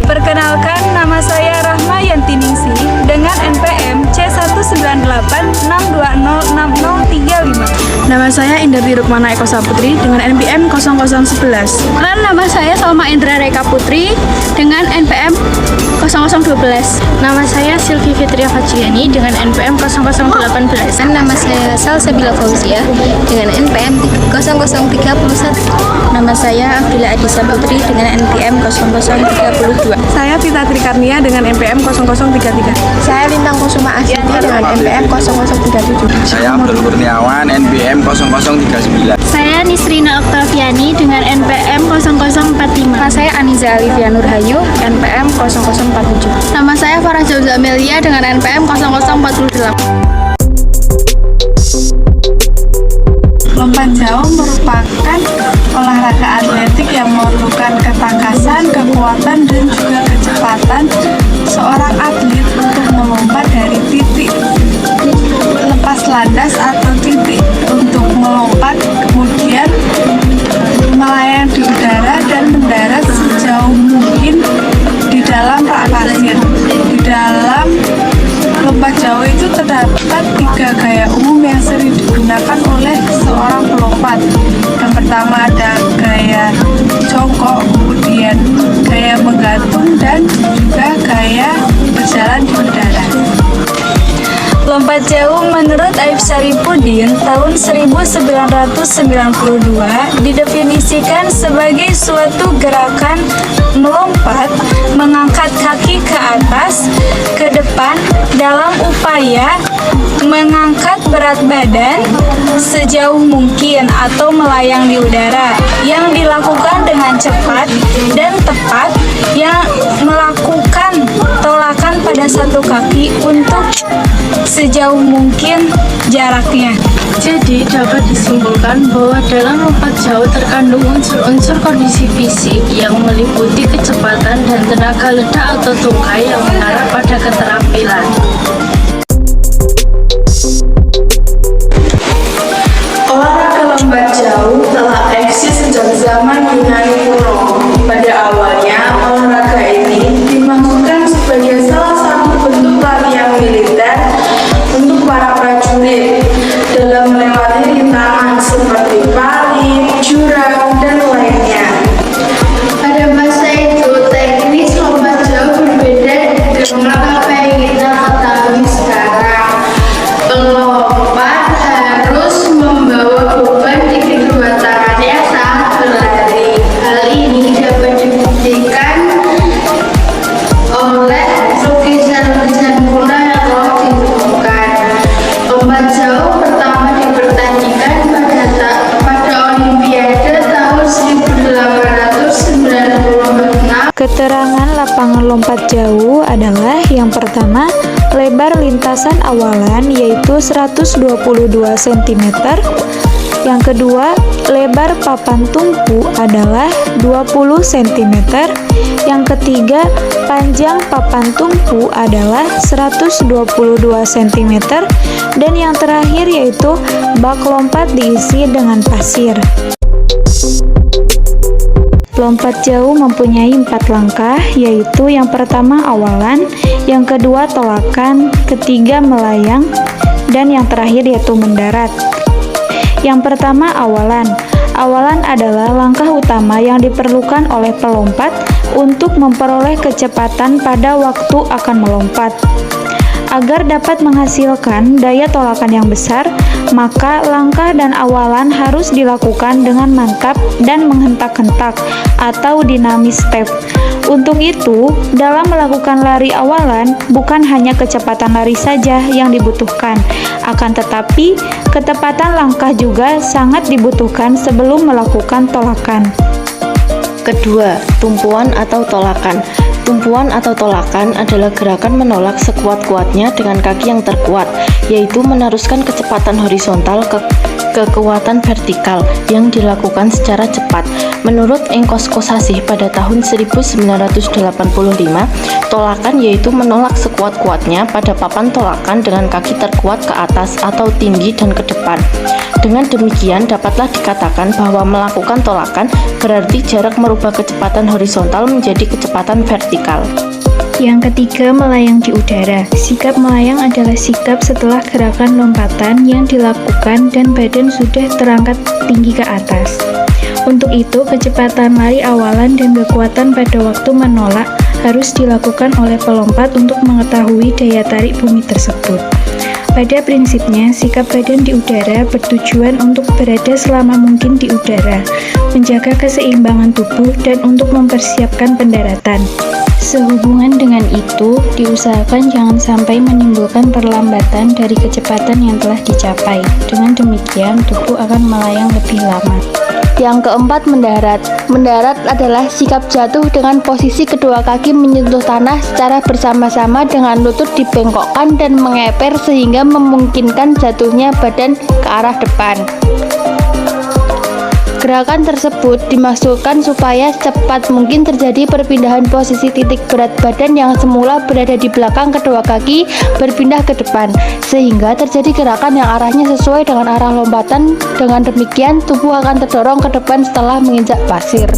Perkenalkan, nama saya Rahma Yantiningsih dengan NPM C19862060035. Nama saya Indarti Rukmana Eko Saputri dengan NPM 0011. Dan nama saya Salma Indra Reka Putri dengan NPM 0012. Nama saya Silvi Fitria Fajriani dengan NPM 0018. Dan nama saya Salsabila Fauzia dengan NPM 0031. Nama saya Afila Adisa Putri dengan NPM 0032. Saya Tita Trikarnia dengan NPM 0033. Saya Lintang Kusuma Astuti dengan NPM 0037. Saya Abdul Kurniawan, NPM 0039. Saya Nisrina Oktaviani dengan NPM 0045. Nama saya Aniza Alivia Nurhayu, NPM 0047. Nama saya Farah Jauza Amelia dengan NPM 0048. Lompat jauh merupakan olahraga atletik yang memerlukan ketangkasan, kekuatan, dan juga kecepatan seorang atlet untuk melompat dari titik lepas landas atau titik untuk melompat, kemudian melayang di udara dan mendarat sejauh mungkin di dalam rak pasir. Di dalam lompat jauh itu terdapat 3 gaya umum yang sering digunakan oleh seorang pelompat. Yang pertama ada gaya jongkok, kemudian gaya menggantung, dan juga gaya berjalan di udara. Lompat jauh menurut Aib Syarifuddin tahun 1992 didefinisikan sebagai suatu gerakan melompat, mengangkat kaki ke atas, ke depan dalam upaya mengangkat berat badan sejauh mungkin atau melayang di udara, yang dilakukan dengan cepat dan tepat, yang melakukan tolakan pada satu kaki untuk sejauh mungkin jaraknya. Jadi dapat disimpulkan bahwa dalam lompat jauh terkandung unsur-unsur kondisi fisik yang meliputi kecepatan dan tenaga ledak atau tungkai yang mengarah pada keterampilan. Olahraga lompat jauh telah eksis sejak zaman Yunani kuno. Pada awalnya, olahraga ini dimaksudkan sebagai salah satu bentuk latihan militer untuk para prajurit dalam melewati rintangan seperti parit, jurang, dan lainnya. Pada masa itu, teknis lompat jauh berbeda dengan apa yang kita ketahui sekarang. Pelompat harus membawa beban di kedua tangannya saat berlari. Hal ini dapat dibuktikan oleh lukisan-lukisan kuno yang telah ditemukan. Lompat jauh pertama dipertandingkan pada Olimpiade tahun 1896. Keterangan lapangan lompat jauh adalah yang pertama, lebar lintasan awalan yaitu 122 cm. Yang kedua, lebar papan tumpu adalah 20 cm. Yang ketiga, panjang papan tumpu adalah 122 cm. Dan yang terakhir yaitu bak lompat diisi dengan pasir. Lompat jauh mempunyai 4 langkah, yaitu yang pertama awalan, yang kedua tolakan, ketiga melayang, dan yang terakhir yaitu mendarat. Yang pertama awalan. Awalan adalah langkah utama yang diperlukan oleh pelompat untuk memperoleh kecepatan pada waktu akan melompat. Agar dapat menghasilkan daya tolakan yang besar, maka langkah dan awalan harus dilakukan dengan mantap dan menghentak-hentak atau dinamis step. Untuk itu, dalam melakukan lari awalan, bukan hanya kecepatan lari saja yang dibutuhkan, akan tetapi ketepatan langkah juga sangat dibutuhkan sebelum melakukan tolakan. Kedua, tumpuan atau tolakan. Tumpuan atau tolakan adalah gerakan menolak sekuat-kuatnya dengan kaki yang terkuat, yaitu meneruskan kecepatan horizontal ke kekuatan vertikal yang dilakukan secara cepat. Menurut Engkos Kosasih pada tahun 1985, tolakan yaitu menolak sekuat-kuatnya pada papan tolakan dengan kaki terkuat ke atas atau tinggi dan ke depan. Dengan demikian dapatlah dikatakan bahwa melakukan tolakan berarti jarak merubah kecepatan horizontal menjadi kecepatan vertikal. Yang ketiga, melayang di udara. Sikap melayang adalah sikap setelah gerakan lompatan yang dilakukan dan badan sudah terangkat tinggi ke atas. Untuk itu, kecepatan lari awalan dan kekuatan pada waktu menolak harus dilakukan oleh pelompat untuk mengetahui daya tarik bumi tersebut. Pada prinsipnya, sikap badan di udara bertujuan untuk berada selama mungkin di udara, menjaga keseimbangan tubuh, dan untuk mempersiapkan pendaratan. Sehubungan dengan itu, diusahakan jangan sampai menimbulkan perlambatan dari kecepatan yang telah dicapai. Dengan demikian, tubuh akan melayang lebih lama. Yang keempat, mendarat. Mendarat adalah sikap jatuh dengan posisi kedua kaki menyentuh tanah secara bersama-sama dengan lutut dibengkokkan dan mengeper sehingga memungkinkan jatuhnya badan ke arah depan. Gerakan tersebut dimaksudkan supaya secepat mungkin terjadi perpindahan posisi titik berat badan yang semula berada di belakang kedua kaki berpindah ke depan, sehingga terjadi gerakan yang arahnya sesuai dengan arah lompatan. Dengan demikian, tubuh akan terdorong ke depan setelah menginjak pasir.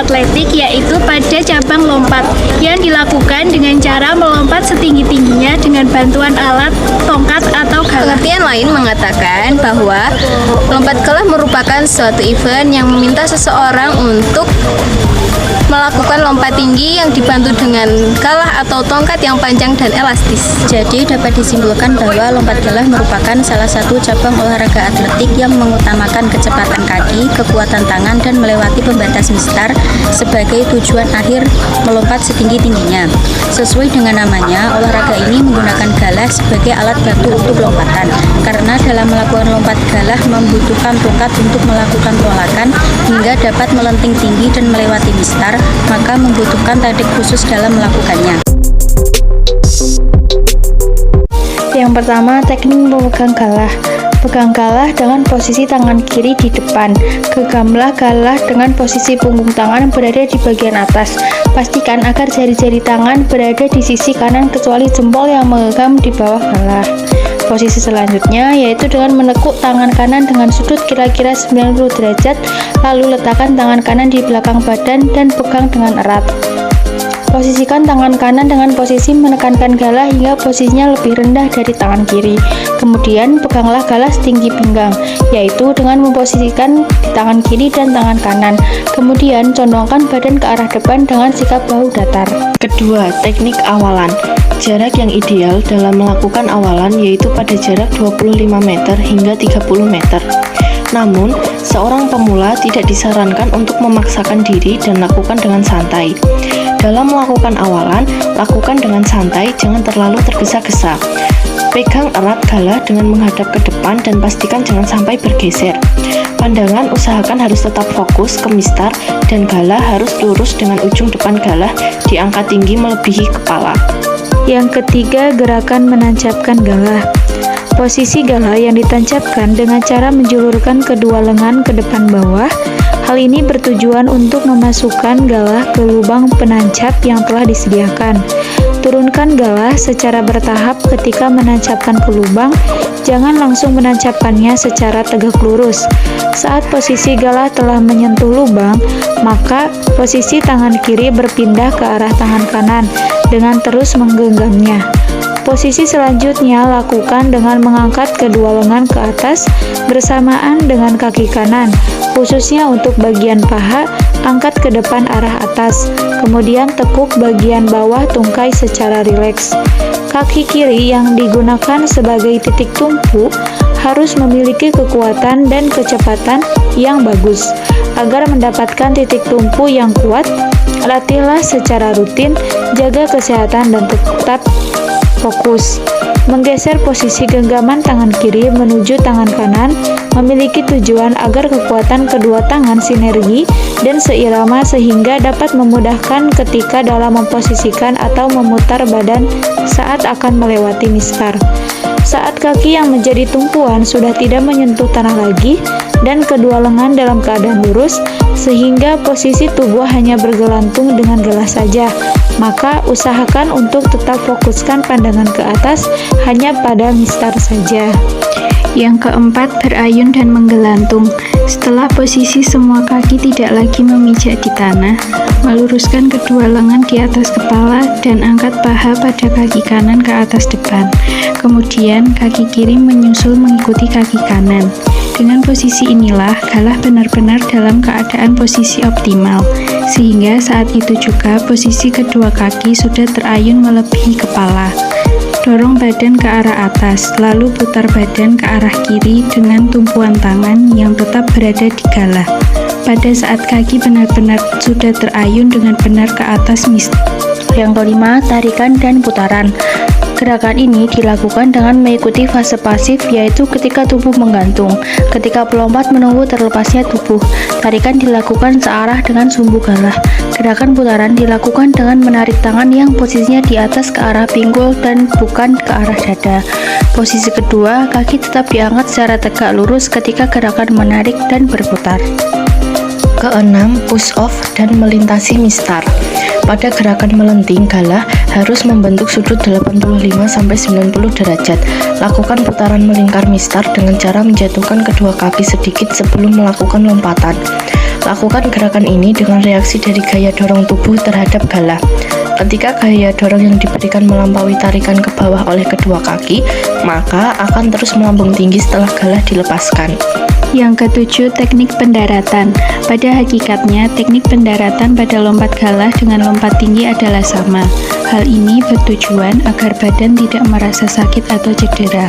atletik, yaitu pada cabang lompat yang dilakukan dengan cara melompat setinggi-tingginya dengan bantuan alat, tongkat, atau galah. Pengertian lain mengatakan bahwa lompat galah merupakan suatu event yang meminta seseorang untuk melakukan lompat tinggi yang dibantu dengan galah atau tongkat yang panjang dan elastis. Jadi dapat disimpulkan bahwa lompat galah merupakan salah satu cabang olahraga atletik yang mengutamakan kecepatan kaki, kekuatan tangan, dan melewati pembatas mistar sebagai tujuan akhir melompat setinggi-tingginya. Sesuai dengan namanya, olahraga ini menggunakan galah sebagai alat bantu untuk lompatan. Karena dalam melakukan lompat galah membutuhkan tongkat untuk melakukan tolakan hingga dapat melenting tinggi dan melewati mistar, maka membutuhkan teknik khusus dalam melakukannya. Yang pertama, teknik memegang galah. Pegang galah dengan posisi tangan kiri di depan. Genggamlah galah dengan posisi punggung tangan berada di bagian atas. Pastikan agar jari-jari tangan berada di sisi kanan kecuali jempol yang menggenggam di bawah galah. Posisi selanjutnya yaitu dengan menekuk tangan kanan dengan sudut kira-kira 90 derajat, lalu letakkan tangan kanan di belakang badan dan pegang dengan erat. Posisikan tangan kanan dengan posisi menekankan galah hingga posisinya lebih rendah dari tangan kiri. Kemudian peganglah galah setinggi pinggang, yaitu dengan memposisikan di tangan kiri dan tangan kanan. Kemudian condongkan badan ke arah depan dengan sikap bahu datar. Kedua, teknik awalan. Jarak yang ideal dalam melakukan awalan yaitu pada jarak 25 meter hingga 30 meter. Namun, seorang pemula tidak disarankan untuk memaksakan diri dan lakukan dengan santai. Dalam melakukan awalan, lakukan dengan santai, jangan terlalu tergesa-gesa. Pegang erat galah dengan menghadap ke depan dan pastikan jangan sampai bergeser. Pandangan usahakan harus tetap fokus ke mistar dan galah harus lurus dengan ujung depan galah diangkat tinggi melebihi kepala. Yang ketiga, gerakan menancapkan galah. Posisi galah yang ditancapkan dengan cara menjulurkan kedua lengan ke depan bawah. Hal ini bertujuan untuk memasukkan galah ke lubang penancap yang telah disediakan. Turunkan galah secara bertahap ketika menancapkan ke lubang, jangan langsung menancapkannya secara tegak lurus. Saat posisi galah telah menyentuh lubang, maka posisi tangan kiri berpindah ke arah tangan kanan dengan terus menggenggamnya. Posisi selanjutnya lakukan dengan mengangkat kedua lengan ke atas bersamaan dengan kaki kanan, khususnya untuk bagian paha, angkat ke depan arah atas, kemudian tekuk bagian bawah tungkai secara rileks. Kaki kiri yang digunakan sebagai titik tumpu harus memiliki kekuatan dan kecepatan yang bagus. Agar mendapatkan titik tumpu yang kuat, latihlah secara rutin, jaga kesehatan dan tetap fokus. Menggeser posisi genggaman tangan kiri menuju tangan kanan memiliki tujuan agar kekuatan kedua tangan sinergi dan seirama sehingga dapat memudahkan ketika dalam memposisikan atau memutar badan saat akan melewati mistar. Saat kaki yang menjadi tumpuan sudah tidak menyentuh tanah lagi dan kedua lengan dalam keadaan lurus sehingga posisi tubuh hanya bergelantung dengan galah saja, maka usahakan untuk tetap fokuskan pandangan ke atas hanya pada mistar saja. Yang keempat, berayun dan menggelantung. Setelah posisi semua kaki tidak lagi memijak di tanah, meluruskan kedua lengan di atas kepala dan angkat paha pada kaki kanan ke atas depan. Kemudian, kaki kiri menyusul mengikuti kaki kanan. Dengan posisi inilah, galah benar-benar dalam keadaan posisi optimal, sehingga saat itu juga posisi kedua kaki sudah terayun melebihi kepala. Dorong badan ke arah atas, lalu putar badan ke arah kiri dengan tumpuan tangan yang tetap berada di galah. Pada saat kaki benar-benar sudah terayun dengan benar ke atas mistar. Yang kelima, tarikan dan putaran. Gerakan ini dilakukan dengan mengikuti fase pasif, yaitu ketika tubuh menggantung, ketika pelompat menunggu terlepasnya tubuh. Tarikan dilakukan searah dengan sumbu galah. Gerakan putaran dilakukan dengan menarik tangan yang posisinya di atas ke arah pinggul dan bukan ke arah dada. Posisi kedua, kaki tetap diangkat secara tegak lurus ketika gerakan menarik dan berputar. Keenam, push off dan melintasi mistar. Pada gerakan melenting, galah harus membentuk sudut 85-90 derajat. Lakukan putaran melingkar mistar dengan cara menjatuhkan kedua kaki sedikit sebelum melakukan lompatan. Lakukan gerakan ini dengan reaksi dari gaya dorong tubuh terhadap galah. Ketika gaya dorong yang diberikan melampaui tarikan ke bawah oleh kedua kaki, maka akan terus melambung tinggi setelah galah dilepaskan. Yang ketujuh, teknik pendaratan. Pada hakikatnya, teknik pendaratan pada lompat galah dengan lompat tinggi adalah sama. Hal ini bertujuan agar badan tidak merasa sakit atau cedera.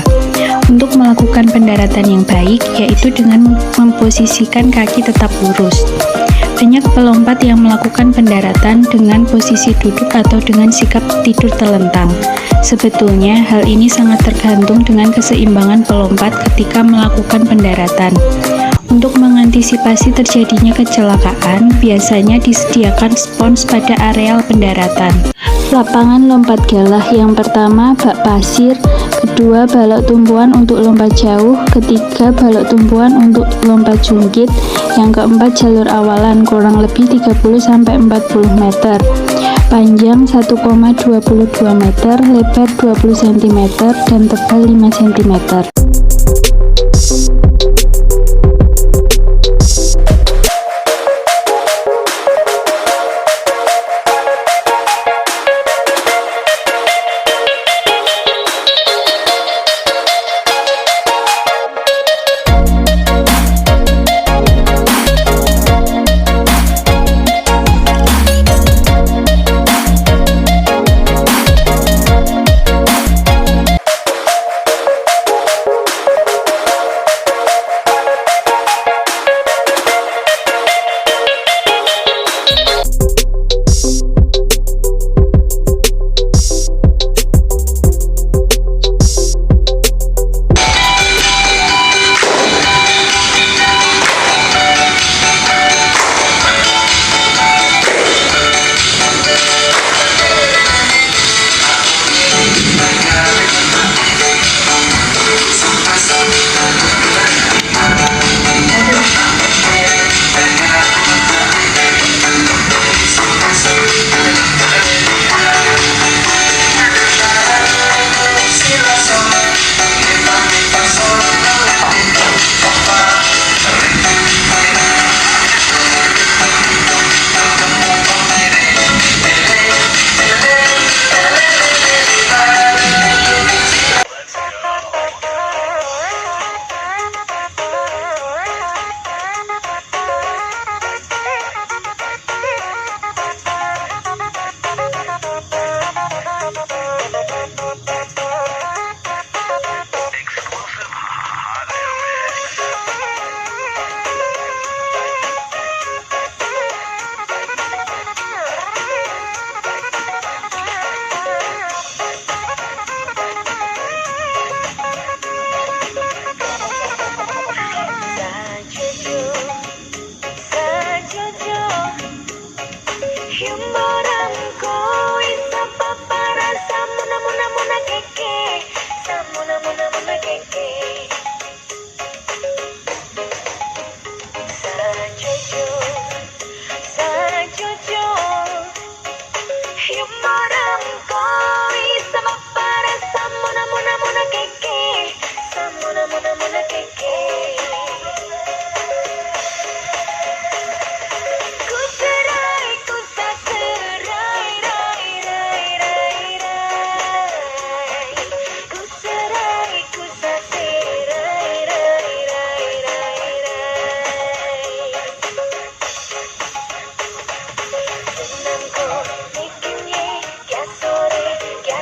Untuk melakukan pendaratan yang baik, yaitu dengan memposisikan kaki tetap lurus. Banyak pelompat yang melakukan pendaratan dengan posisi duduk atau dengan sikap tidur telentang. Sebetulnya, hal ini sangat tergantung dengan keseimbangan pelompat ketika melakukan pendaratan. Untuk mengantisipasi terjadinya kecelakaan, biasanya disediakan spons pada areal pendaratan. Lapangan lompat galah yang pertama, bak pasir, kedua, balok tumpuan untuk lompat jauh, ketiga, balok tumpuan untuk lompat jungkit, yang keempat, jalur awalan kurang lebih 30-40 meter. Panjang 1,22 meter, lebar 20 cm, dan tebal 5 cm.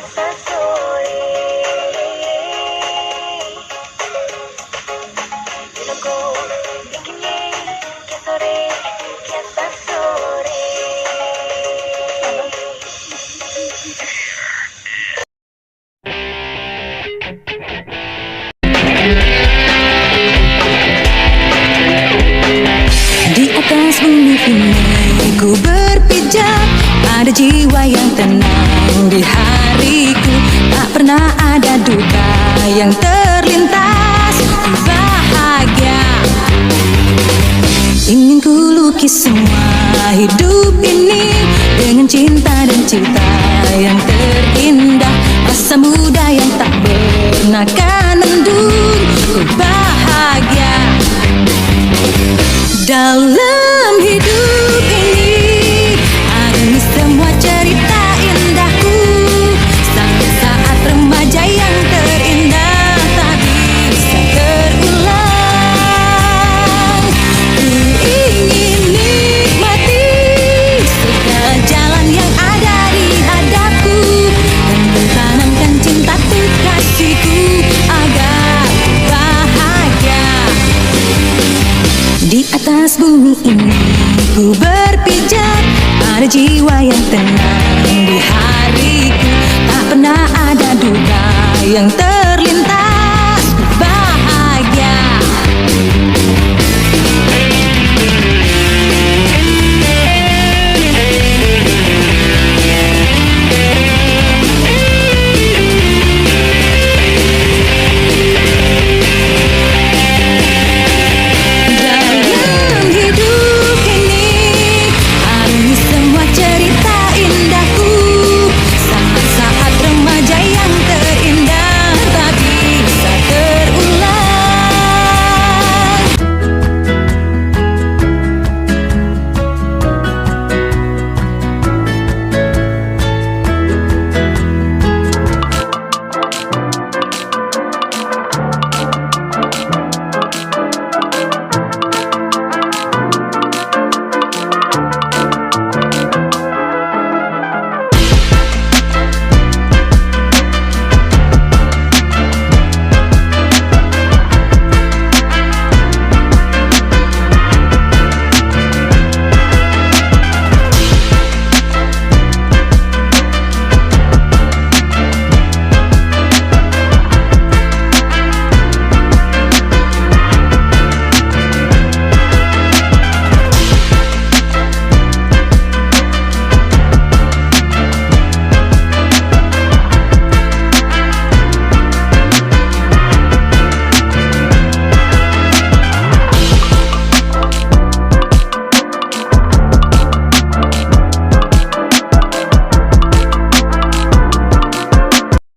Di atas bumi ini ku berpijak, ada jiwa yang tenang di hariku. Tak pernah ada duka yang terlintas, ku bahagia. Ingin ku lukis semua hidup ini dengan cinta dan cita yang terindah. Rasa muda yang tak pernah kan endung, ku bahagia. Dalam hidup ini ada semua cerita indahku, sampai saat remaja yang terindah tak bisa terulang. Ku ingin nikmati segala jalan yang ada di hadapku, dan bertanamkan cinta tuh kasihku agar bahagia. Di atas bumi ini ku berpijak, ada jiwa yang tenang di hariku. Tak pernah ada duka yang